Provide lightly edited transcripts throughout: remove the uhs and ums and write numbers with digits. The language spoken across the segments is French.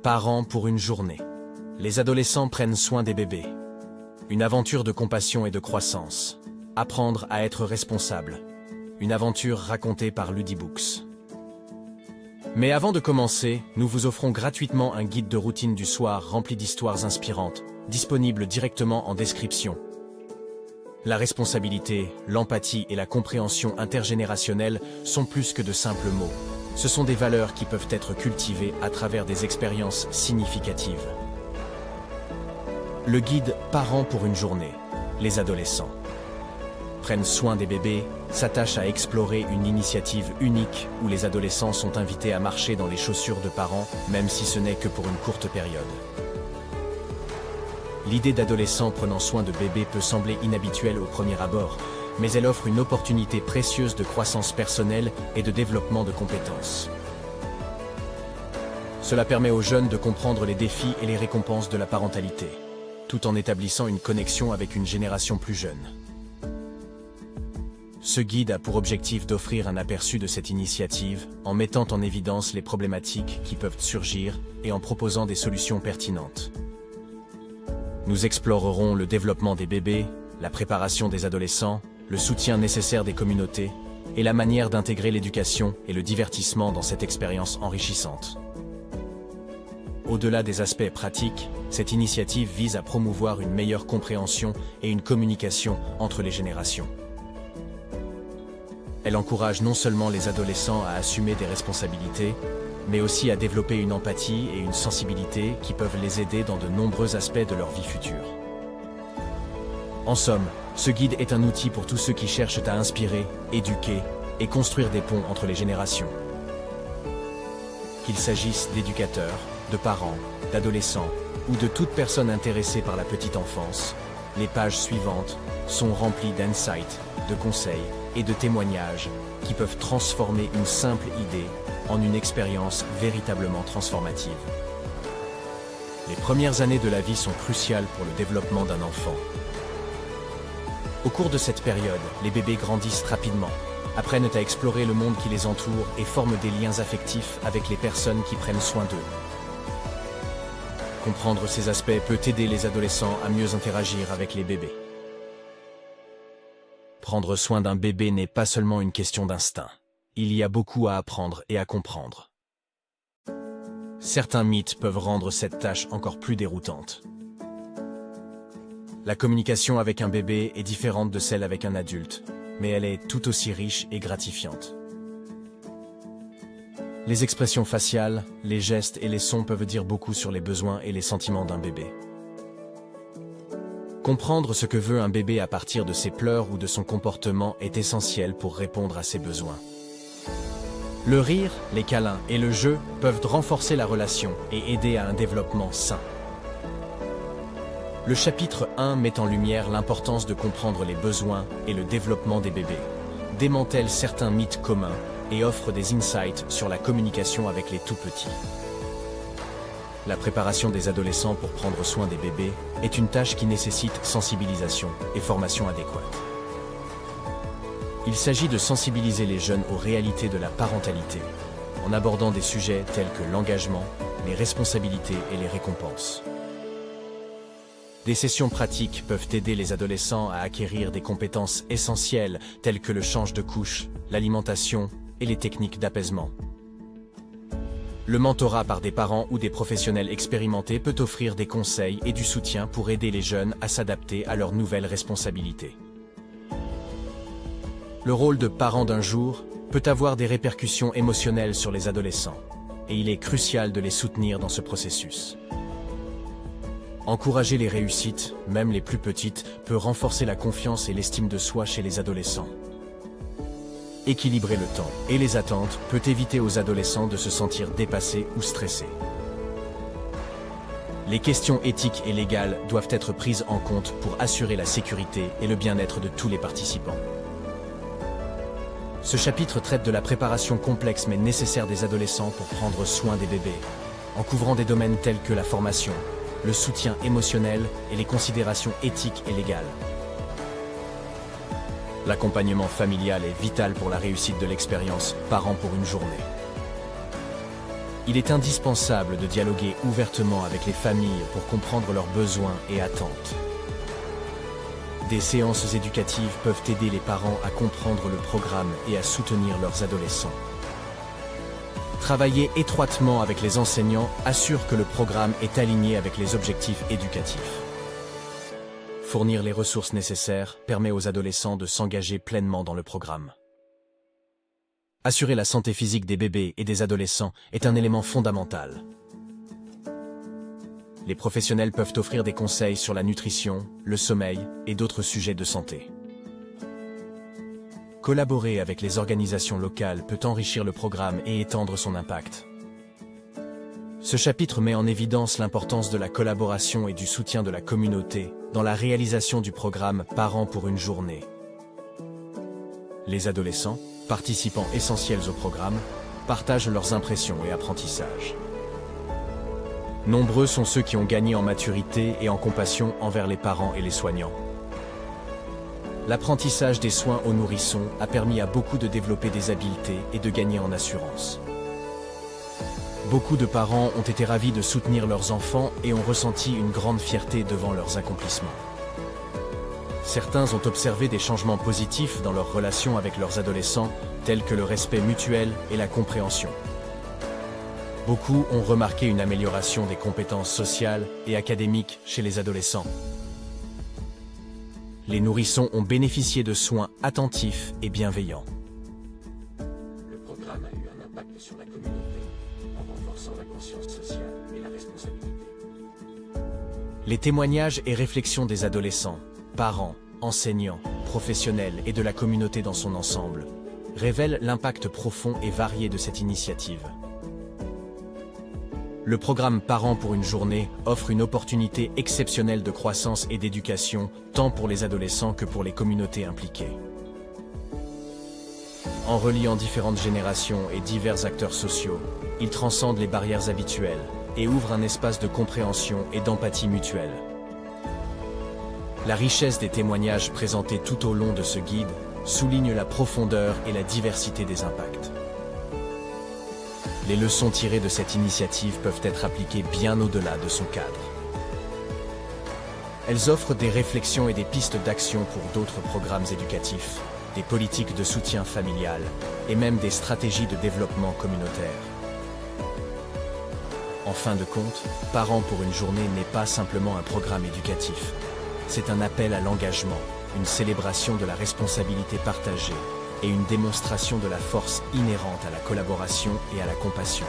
Parents pour une journée. Les adolescents prennent soin des bébés. Une aventure de compassion et de croissance. Apprendre à être responsable. Une aventure racontée par Ludibooks. Mais avant de commencer, nous vous offrons gratuitement un guide de routine du soir rempli d'histoires inspirantes, disponible directement en description. La responsabilité, l'empathie et la compréhension intergénérationnelle sont plus que de simples mots. Ce sont des valeurs qui peuvent être cultivées à travers des expériences significatives. Le guide Parents pour une journée. Les adolescents prennent soin des bébés, s'attachent à explorer une initiative unique où les adolescents sont invités à marcher dans les chaussures de parents, même si ce n'est que pour une courte période. L'idée d'adolescents prenant soin de bébés peut sembler inhabituelle au premier abord, mais elle offre une opportunité précieuse de croissance personnelle et de développement de compétences. Cela permet aux jeunes de comprendre les défis et les récompenses de la parentalité, tout en établissant une connexion avec une génération plus jeune. Ce guide a pour objectif d'offrir un aperçu de cette initiative en mettant en évidence les problématiques qui peuvent surgir et en proposant des solutions pertinentes. Nous explorerons le développement des bébés, la préparation des adolescents, le soutien nécessaire des communautés et la manière d'intégrer l'éducation et le divertissement dans cette expérience enrichissante. Au-delà des aspects pratiques, cette initiative vise à promouvoir une meilleure compréhension et une communication entre les générations. Elle encourage non seulement les adolescents à assumer des responsabilités, mais aussi à développer une empathie et une sensibilité qui peuvent les aider dans de nombreux aspects de leur vie future. En somme, ce guide est un outil pour tous ceux qui cherchent à inspirer, éduquer et construire des ponts entre les générations. Qu'il s'agisse d'éducateurs, de parents, d'adolescents ou de toute personne intéressée par la petite enfance, les pages suivantes sont remplies d'insights, de conseils et de témoignages qui peuvent transformer une simple idée en une expérience véritablement transformative. Les premières années de la vie sont cruciales pour le développement d'un enfant. Au cours de cette période, les bébés grandissent rapidement, apprennent à explorer le monde qui les entoure et forment des liens affectifs avec les personnes qui prennent soin d'eux. Comprendre ces aspects peut aider les adolescents à mieux interagir avec les bébés. Prendre soin d'un bébé n'est pas seulement une question d'instinct. Il y a beaucoup à apprendre et à comprendre. Certains mythes peuvent rendre cette tâche encore plus déroutante. La communication avec un bébé est différente de celle avec un adulte, mais elle est tout aussi riche et gratifiante. Les expressions faciales, les gestes et les sons peuvent dire beaucoup sur les besoins et les sentiments d'un bébé. Comprendre ce que veut un bébé à partir de ses pleurs ou de son comportement est essentiel pour répondre à ses besoins. Le rire, les câlins et le jeu peuvent renforcer la relation et aider à un développement sain. Le chapitre 1 met en lumière l'importance de comprendre les besoins et le développement des bébés, démantèle certains mythes communs et offre des insights sur la communication avec les tout-petits. La préparation des adolescents pour prendre soin des bébés est une tâche qui nécessite sensibilisation et formation adéquate. Il s'agit de sensibiliser les jeunes aux réalités de la parentalité, en abordant des sujets tels que l'engagement, les responsabilités et les récompenses. Des sessions pratiques peuvent aider les adolescents à acquérir des compétences essentielles telles que le change de couche, l'alimentation et les techniques d'apaisement. Le mentorat par des parents ou des professionnels expérimentés peut offrir des conseils et du soutien pour aider les jeunes à s'adapter à leurs nouvelles responsabilités. Le rôle de parent d'un jour peut avoir des répercussions émotionnelles sur les adolescents, et il est crucial de les soutenir dans ce processus. Encourager les réussites, même les plus petites, peut renforcer la confiance et l'estime de soi chez les adolescents. Équilibrer le temps et les attentes peut éviter aux adolescents de se sentir dépassés ou stressés. Les questions éthiques et légales doivent être prises en compte pour assurer la sécurité et le bien-être de tous les participants. Ce chapitre traite de la préparation complexe mais nécessaire des adolescents pour prendre soin des bébés, en couvrant des domaines tels que la formation, le soutien émotionnel et les considérations éthiques et légales. L'accompagnement familial est vital pour la réussite de l'expérience Parents pour une journée. Il est indispensable de dialoguer ouvertement avec les familles pour comprendre leurs besoins et attentes. Des séances éducatives peuvent aider les parents à comprendre le programme et à soutenir leurs adolescents. Travailler étroitement avec les enseignants assure que le programme est aligné avec les objectifs éducatifs. Fournir les ressources nécessaires permet aux adolescents de s'engager pleinement dans le programme. Assurer la santé physique des bébés et des adolescents est un élément fondamental. Les professionnels peuvent offrir des conseils sur la nutrition, le sommeil et d'autres sujets de santé. Collaborer avec les organisations locales peut enrichir le programme et étendre son impact. Ce chapitre met en évidence l'importance de la collaboration et du soutien de la communauté dans la réalisation du programme Parents pour une journée. Les adolescents, participants essentiels au programme, partagent leurs impressions et apprentissages. Nombreux sont ceux qui ont gagné en maturité et en compassion envers les parents et les soignants. L'apprentissage des soins aux nourrissons a permis à beaucoup de développer des habiletés et de gagner en assurance. Beaucoup de parents ont été ravis de soutenir leurs enfants et ont ressenti une grande fierté devant leurs accomplissements. Certains ont observé des changements positifs dans leurs relations avec leurs adolescents, tels que le respect mutuel et la compréhension. Beaucoup ont remarqué une amélioration des compétences sociales et académiques chez les adolescents. Les nourrissons ont bénéficié de soins attentifs et bienveillants. Le programme a eu un impact sur la communauté, en renforçant la conscience sociale et la responsabilité. Les témoignages et réflexions des adolescents, parents, enseignants, professionnels et de la communauté dans son ensemble révèlent l'impact profond et varié de cette initiative. Le programme Parents pour une journée offre une opportunité exceptionnelle de croissance et d'éducation, tant pour les adolescents que pour les communautés impliquées. En reliant différentes générations et divers acteurs sociaux, il transcende les barrières habituelles et ouvre un espace de compréhension et d'empathie mutuelle. La richesse des témoignages présentés tout au long de ce guide souligne la profondeur et la diversité des impacts. Les leçons tirées de cette initiative peuvent être appliquées bien au-delà de son cadre. Elles offrent des réflexions et des pistes d'action pour d'autres programmes éducatifs, des politiques de soutien familial et même des stratégies de développement communautaire. En fin de compte, Parents pour une journée n'est pas simplement un programme éducatif. C'est un appel à l'engagement, une célébration de la responsabilité partagée et une démonstration de la force inhérente à la collaboration et à la compassion.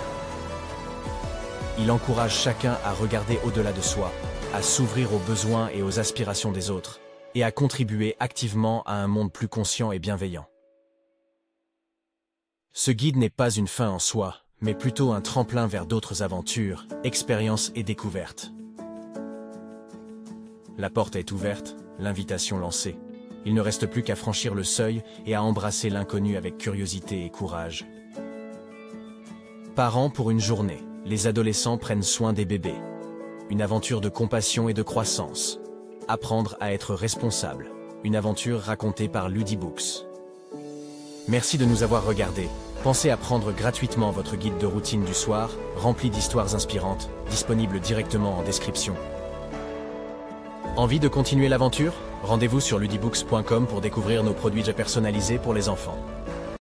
Il encourage chacun à regarder au-delà de soi, à s'ouvrir aux besoins et aux aspirations des autres, et à contribuer activement à un monde plus conscient et bienveillant. Ce guide n'est pas une fin en soi, mais plutôt un tremplin vers d'autres aventures, expériences et découvertes. La porte est ouverte, l'invitation lancée. Il ne reste plus qu'à franchir le seuil et à embrasser l'inconnu avec curiosité et courage. Parents pour une journée, les adolescents prennent soin des bébés. Une aventure de compassion et de croissance. Apprendre à être responsable. Une aventure racontée par Ludibooks. Merci de nous avoir regardés. Pensez à prendre gratuitement votre guide de routine du soir, rempli d'histoires inspirantes, disponible directement en description. Envie de continuer l'aventure ? Rendez-vous sur ludibooks.com pour découvrir nos produits personnalisés pour les enfants.